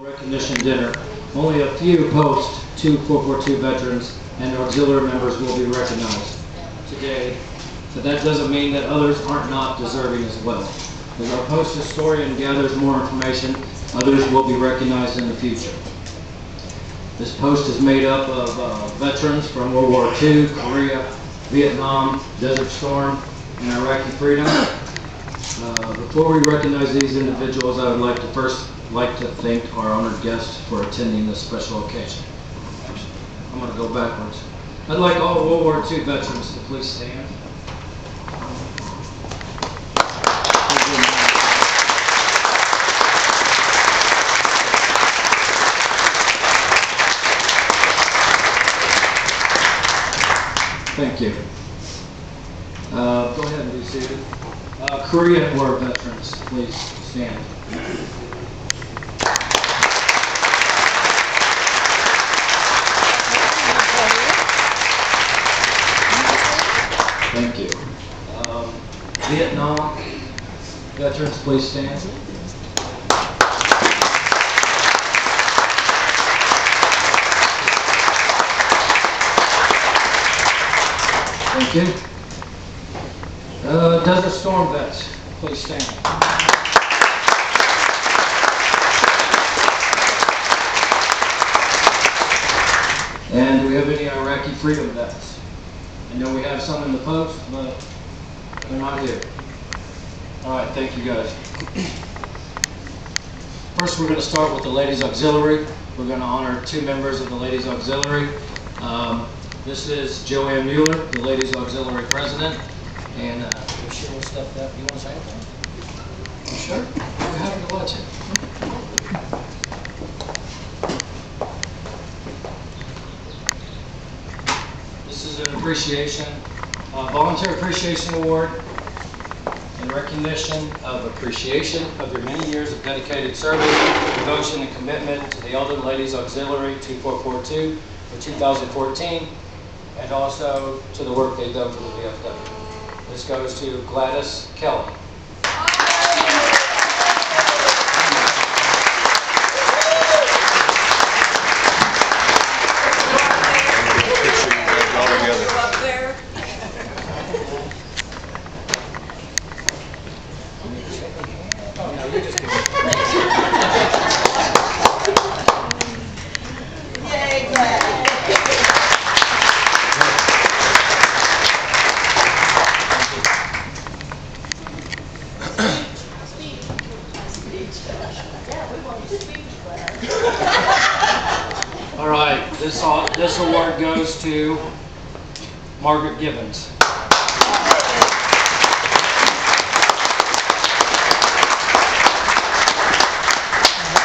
recognition dinner. Only a few post-442 veterans and auxiliary members will be recognized today, but that doesn't mean that others aren't not deserving as well. As our post-historian gathers more information, others will be recognized in the future. This post is made up of veterans from World War II, Korea, Vietnam, Desert Storm, and Iraqi freedom. Before we recognize these individuals, I would like to thank our honored guests for attending this special occasion. I'm going to go backwards. I'd like all World War II veterans to please stand. Thank you. Go ahead and be seated. Korean War veterans, please stand. Thank you. Vietnam veterans, please stand. Thank you. Desert Storm vets, please stand. And do we have any Iraqi freedom vets? I know we have some in the post, but they're not here. All right, thank you guys. First, we're going to start with the Ladies Auxiliary. We're going to honor 2 members of the Ladies Auxiliary. This is Joanne Mueller, the Ladies Auxiliary President. And you sure we'll step that? You want to say anything? You sure? We're having to watch it. This is an appreciation, volunteer appreciation award in recognition of appreciation of your many years of dedicated service, devotion, and commitment to the Elder Ladies Auxiliary 2442 for 2014, and also to the work they've done for the VFW. This goes to Gladys Kelly. All right, this award goes to Margaret Gibbons.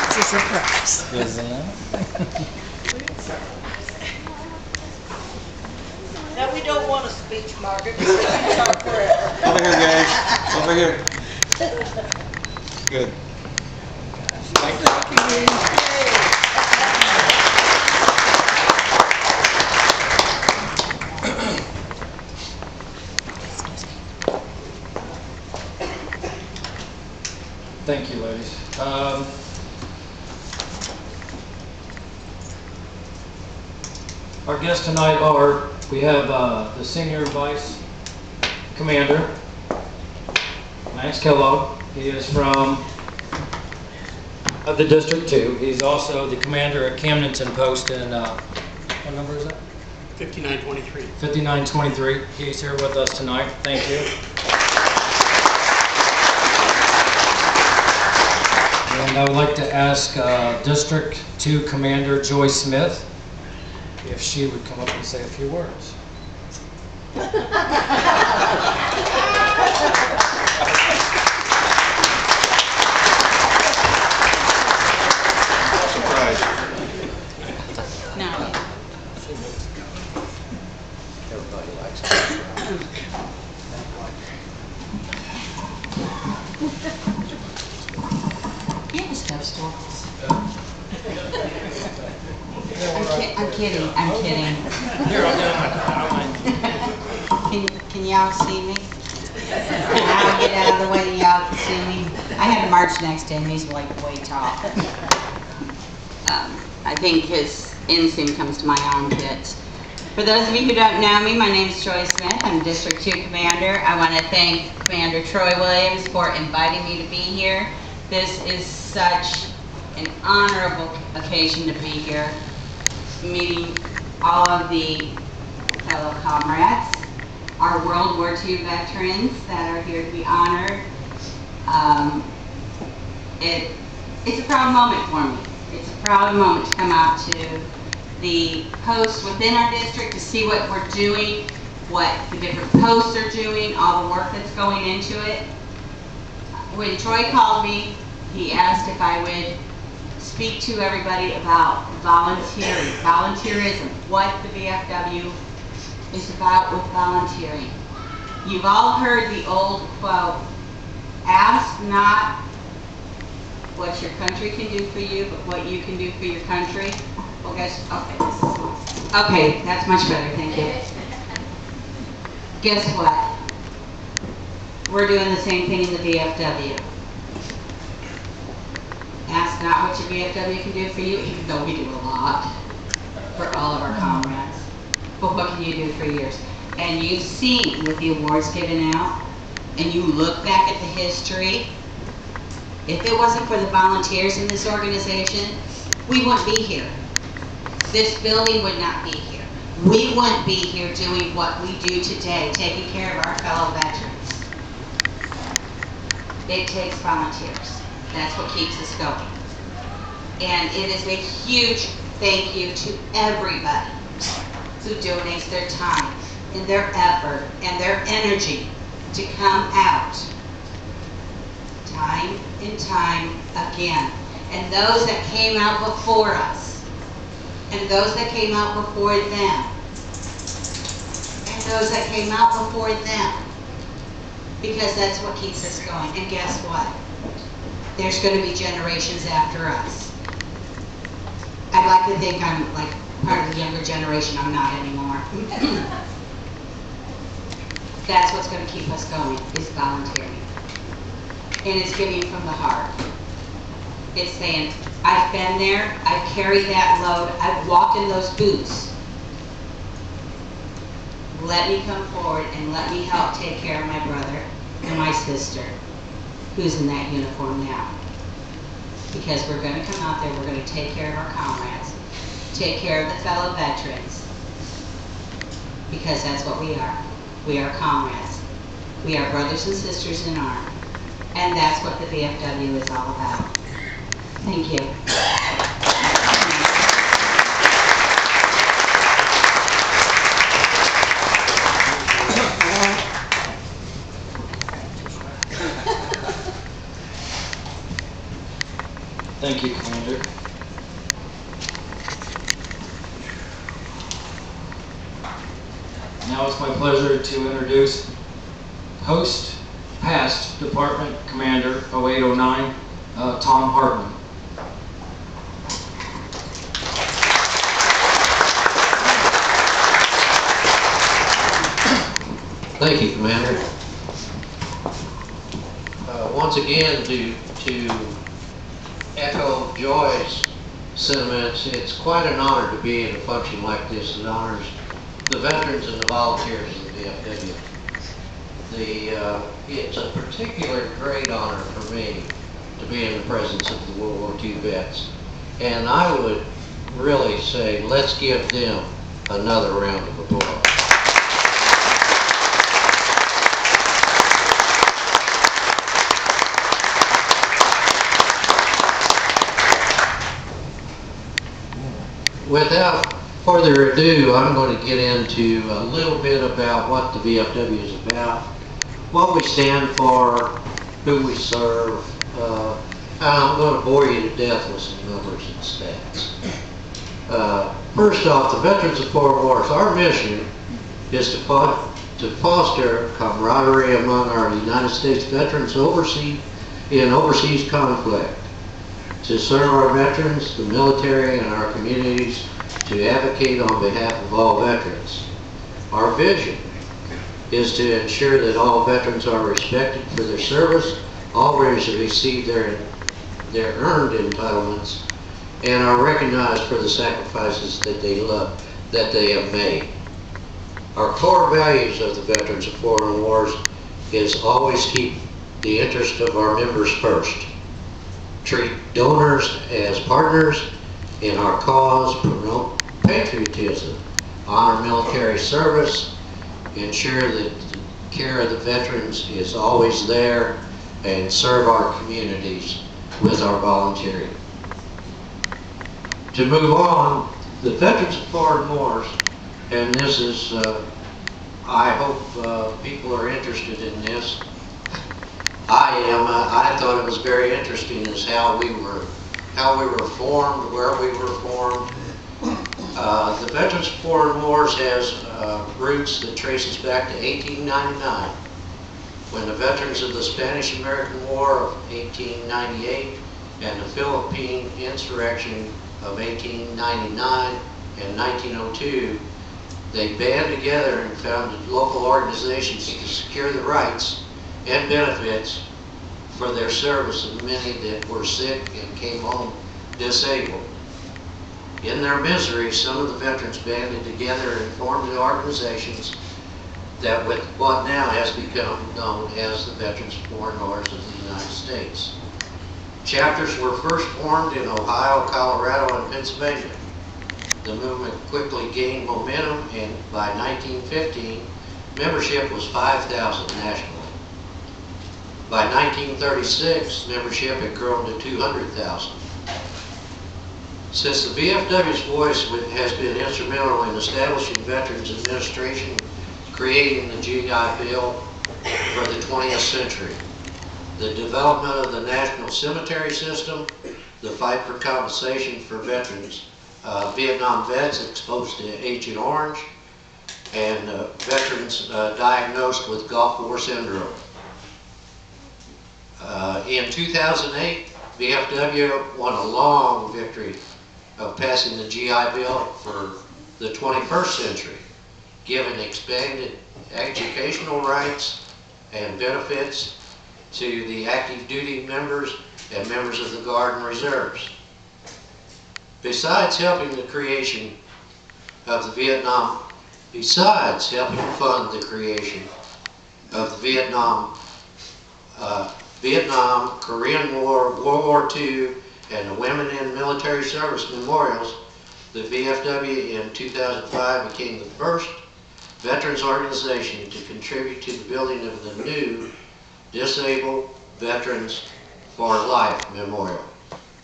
It's a surprise. Isn't it? Now, we don't want a speech, Margaret. We want you to talk forever. Over here, guys. Over here. Good. Thank you. Thank you, ladies. Our guests tonight are, we have the Senior Vice Commander, Max Kellogg. He is from the District 2. He's also the commander at Camdenton Post in, what number is that? 5923. 5923. He's here with us tonight. Thank you. And I would like to ask District 2 Commander Joy Smith if she would come up and say a few words. Surprise. No. Everybody likes it. You just have stories. I'm kidding. I'm kidding. Here, I'll get it. Can y'all see me? I'll get out of the way and y'all can see me. I had a March next to him. He's like way tall. I think his inseam comes to my armpit. For those of you who don't know me, my name is Joy Smith. I'm District 2 Commander. I want to thank Commander Troy Williams for inviting me to be here. This is such an honorable occasion to be here, meeting all of the fellow comrades, our World War II veterans that are here to be honored. It's a proud moment for me. It's a proud moment to come out to the posts within our district to see what we're doing, what the different posts are doing, all the work that's going into it. When Troy called me, he asked if I would speak to everybody about volunteering, volunteerism, what the VFW is about with volunteering. You've all heard the old quote, ask not what your country can do for you, but what you can do for your country. Well, guess, okay, that's much better, thank you. Guess what? We're doing the same thing in the VFW. Ask not what your VFW can do for you, even though we do a lot for all of our comrades. But what can you do for yours? And you've seen with the awards given out, and you look back at the history, if it wasn't for the volunteers in this organization, we wouldn't be here. This building would not be here. We wouldn't be here doing what we do today, taking care of our fellow veterans. It takes volunteers. That's what keeps us going. And it is a huge thank you to everybody who donates their time and their effort and their energy to come out time and time again. And those that came out before us, and those that came out before them, and those that came out before them, because that's what keeps us going. And guess what? There's going to be generations after us. I'd like to think I'm like part of the younger generation. I'm not anymore. That's what's going to keep us going, is volunteering. And it's giving from the heart. It's saying, I've been there, I've carried that load, I've walked in those boots. Let me come forward and let me help take care of my brother and my sister who's in that uniform now. Because we're going to come out there, we're going to take care of our comrades, take care of the fellow veterans, because that's what we are. We are comrades. We are brothers and sisters in arms. And that's what the VFW is all about. Thank you. Thank you, Commander. Now it's my pleasure to introduce Post Past Department Commander 0809, Tom Hartman. Thank you, Commander. Once again, to echo Joy's sentiments, it's quite an honor to be in a function like this that honors the veterans and the volunteers of the VFW. It's a particular great honor for me to be in the presence of the World War II vets. And I would really say, let's give them another round of applause. Without further ado, I'm going to get into a little bit about what the VFW is about, what we stand for, who we serve. I'm going to bore you to death with some numbers and stats. First off, the Veterans of Foreign Wars, our mission is to foster camaraderie among our United States veterans in overseas conflict, to serve our veterans, the military, and our communities, to advocate on behalf of all veterans. Our vision is to ensure that all veterans are respected for their service, always receive their earned entitlements, and are recognized for the sacrifices that they have made. Our core values of the Veterans of Foreign Wars is always keep the interest of our members first. Treat donors as partners in our cause, promote patriotism, honor military service, ensure that the care of the veterans is always there, and serve our communities with our volunteering. To move on, the Veterans of Foreign Wars, and this is, I hope people are interested in this. I am. I thought it was very interesting as how we were formed, where we were formed. The Veterans of Foreign Wars has roots that traces back to 1899, when the veterans of the Spanish-American War of 1898 and the Philippine Insurrection of 1899 and 1902, they band together and founded local organizations to secure the rights and benefits for their service of many that were sick and came home disabled. In their misery, some of the veterans banded together and formed the organizations that with what now has become known as the Veterans of Foreign Wars of the United States. Chapters were first formed in Ohio, Colorado, and Pennsylvania. The movement quickly gained momentum, and by 1915, membership was 5,000 nationally. By 1936, membership had grown to 200,000. Since the VFW's voice has been instrumental in establishing Veterans Administration, creating the GI Bill for the 20th century, the development of the National Cemetery System, the fight for compensation for veterans, Vietnam vets exposed to Agent Orange, and veterans diagnosed with Gulf War syndrome. In 2008, VFW won a long victory of passing the GI Bill for the 21st century, giving expanded educational rights and benefits to the active duty members and members of the Guard and Reserves. Besides helping fund the creation of the Vietnam, Korean War, World War II, and the Women in Military Service Memorials, the VFW in 2005 became the first veterans organization to contribute to the building of the new Disabled Veterans for Life Memorial,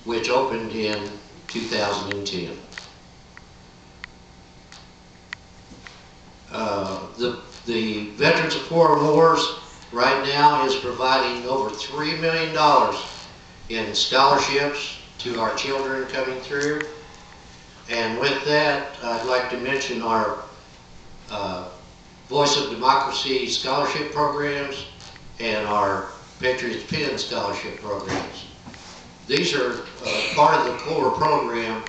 which opened in 2010. The Veterans of Foreign Wars right now is providing over $3 million in scholarships to our children coming through. And with that, I'd like to mention our Voice of Democracy scholarship programs and our Patriots Pen scholarship programs. These are part of the core program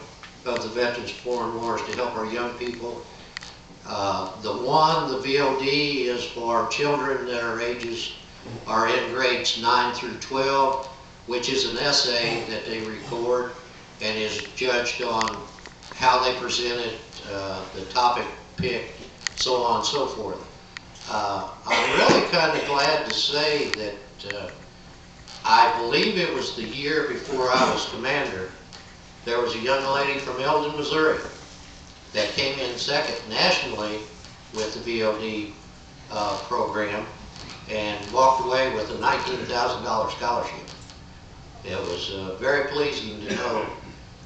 of the Veterans of Foreign Wars to help our young people. The VOD, is for children that are in grades 9 through 12, which is an essay that they record and is judged on how they presented, the topic picked, so on and so forth. I'm really kind of glad to say that I believe it was the year before I was commander, there was a young lady from Eldon, Missouri that came in second nationally with the VOD program and walked away with a $19,000 scholarship. It was very pleasing to know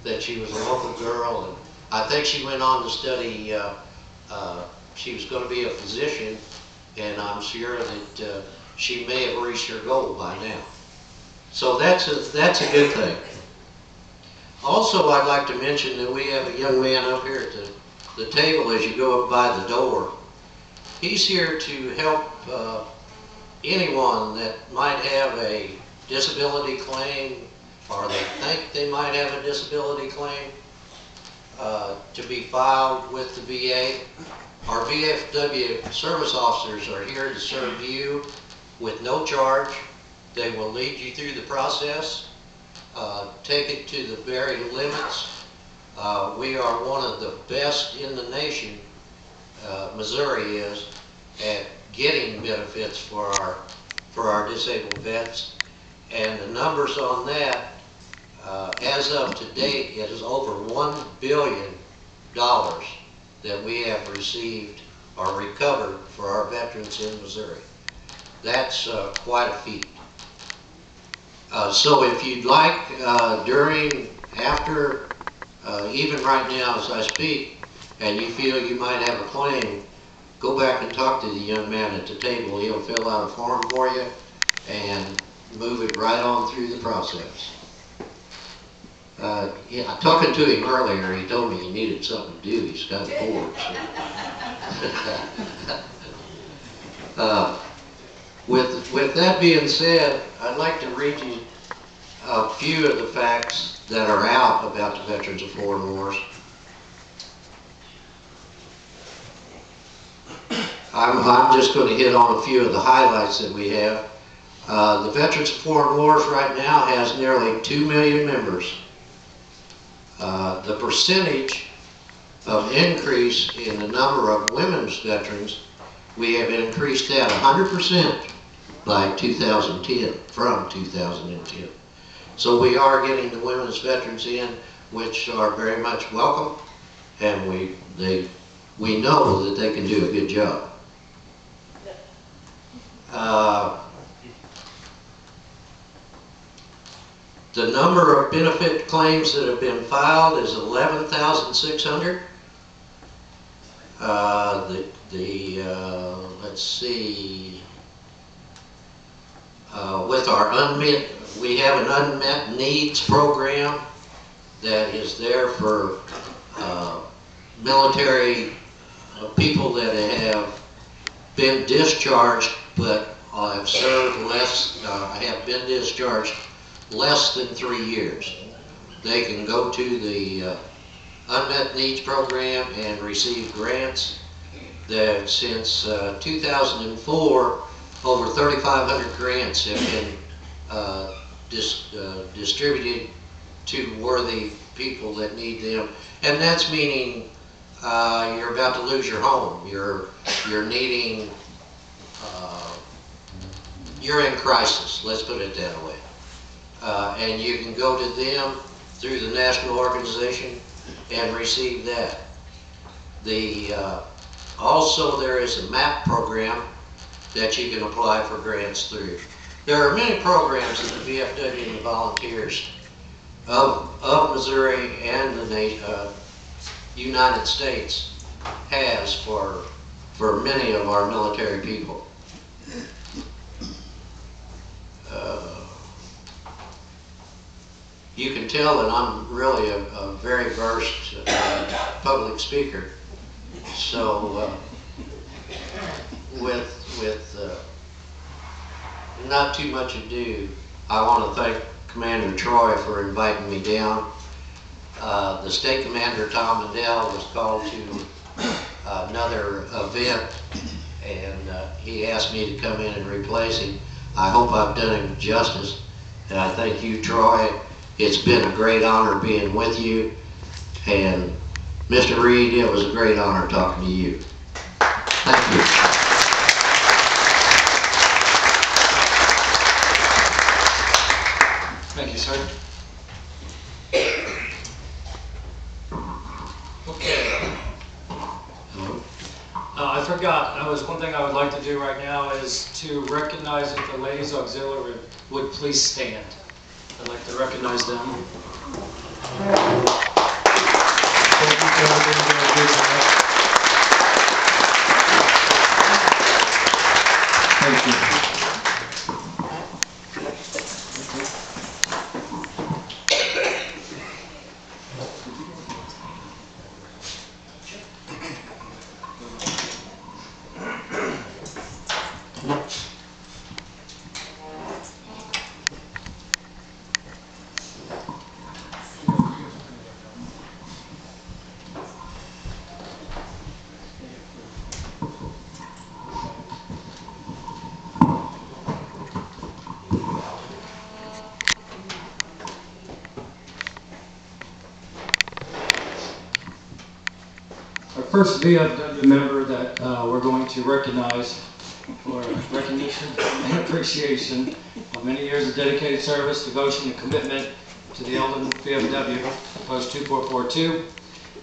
that she was a local girl, and I think she went on to study, she was going to be a physician, and I'm sure that she may have reached her goal by now. So that's a good thing. Also, I'd like to mention that we have a young man up here at the table as you go up by the door. He's here to help anyone that might have a disability claim, or they think they might have a disability claim, to be filed with the VA. Our VFW service officers are here to serve you with no charge. They will lead you through the process. take it to the very limits. We are one of the best in the nation, Missouri is, at getting benefits for our disabled vets. And the numbers on that, as of today, it is over $1 billion that we have received or recovered for our veterans in Missouri. That's quite a feat. So if you'd like, after, even right now as I speak, and you feel you might have a claim, go back and talk to the young man at the table. He'll fill out a form for you and move it right on through the process. Yeah, talking to him earlier, he told me he needed something to do. He's kind of bored. So. With that being said, I'd like to read you a few of the facts that are out about the veterans of foreign wars. I'm just going to hit on a few of the highlights that we have. The Veterans of Foreign Wars right now has nearly 2 million members. The percentage of increase in the number of women's veterans, we have increased that 100% by 2010, from 2010. So we are getting the women's veterans in, which are very much welcome, and we know that they can do a good job. The number of benefit claims that have been filed is 11,600. Let's see. With our we have an unmet needs program that is there for military people that have been discharged but have served have been discharged less than 3 years. They can go to the unmet needs program and receive grants. That since 2004, over 3,500 grants have been distributed to worthy people that need them, and that's meaning you're about to lose your home, you're needing, you're in crisis. Let's put it that way, and you can go to them through the national organization and receive that. Also, there is a MAP program that you can apply for grants through. There are many programs that the VFW and the volunteers of Missouri and the United States has for many of our military people. You can tell that I'm really a very versed public speaker. So with not too much ado, I want to thank Commander Troy for inviting me down. The State Commander, Tom Mandel, was called to another event, and he asked me to come in and replace him. I hope I've done him justice, and I thank you, Troy. It's been a great honor being with you, and Mr. Reed, it was a great honor talking to you. Thank you. Thank you, sir. Okay. I forgot, one thing I would like to do right now is to recognize if the ladies auxiliary would please stand. I'd like to recognize them. Thank you. first VFW member that we're going to recognize for recognition and appreciation of many years of dedicated service, devotion, and commitment to the Eldon VFW, Post 2442,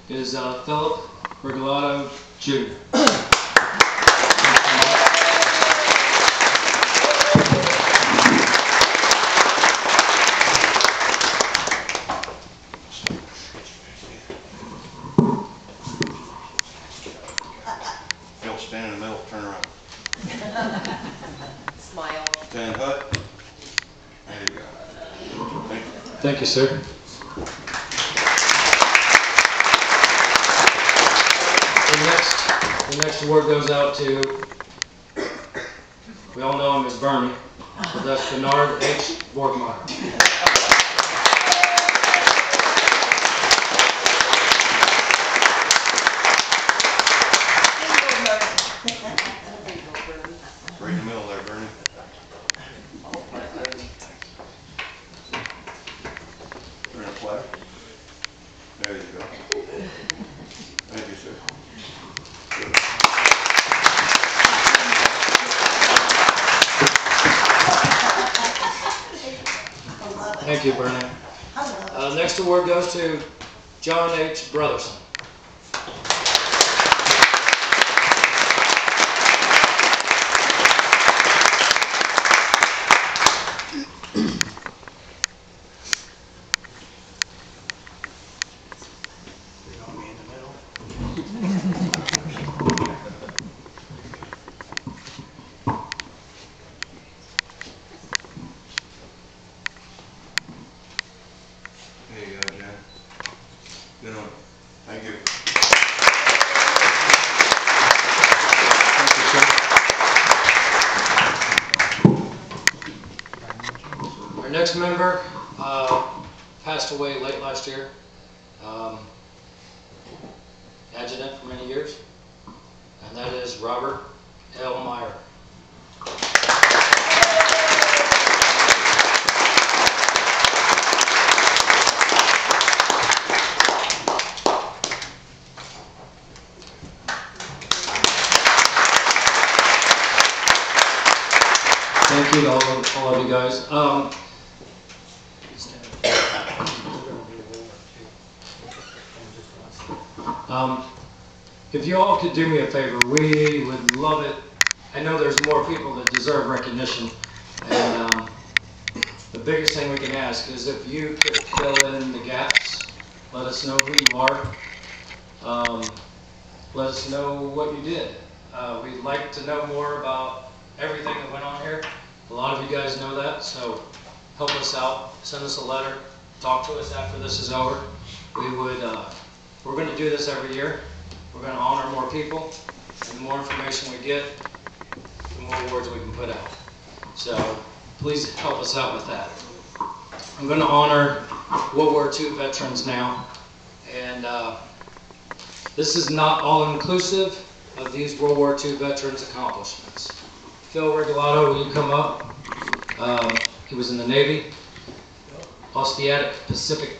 is Philip Regalado Jr. Phil, stand in the middle, turn around. Smile. Stand hut. There you go. Thank you. Thank you, sir. The next award goes out to, we all know him as Bernie, but that's Bernard H. Borgmeyer. Right in the middle there, Bernie. Turn it flat. There you go. Thank you, sir. Good. Thank you, Bernie. Next award goes to John H. Brotherson. There you go, Jen. Good one. Thank you. Our next member passed away late last year. Adjutant for many years, and that is Robert L. Meyer. Thank you to all of you guys. If you all could do me a favor, we would love it. I know there's more people that deserve recognition, and the biggest thing we can ask is if you could fill in the gaps, let us know who you are, let us know what you did. We'd like to know more about everything that went on here. A lot of you guys know that, so help us out, send us a letter, talk to us after this is over. We're going to do this every year. We're going to honor more people, and the more information we get, the more awards we can put out. So please help us out with that. I'm going to honor World War II veterans now, and this is not all-inclusive of these World War II veterans' accomplishments. Phil Regalado, will you come up? He was in the Navy, Oceanic Pacific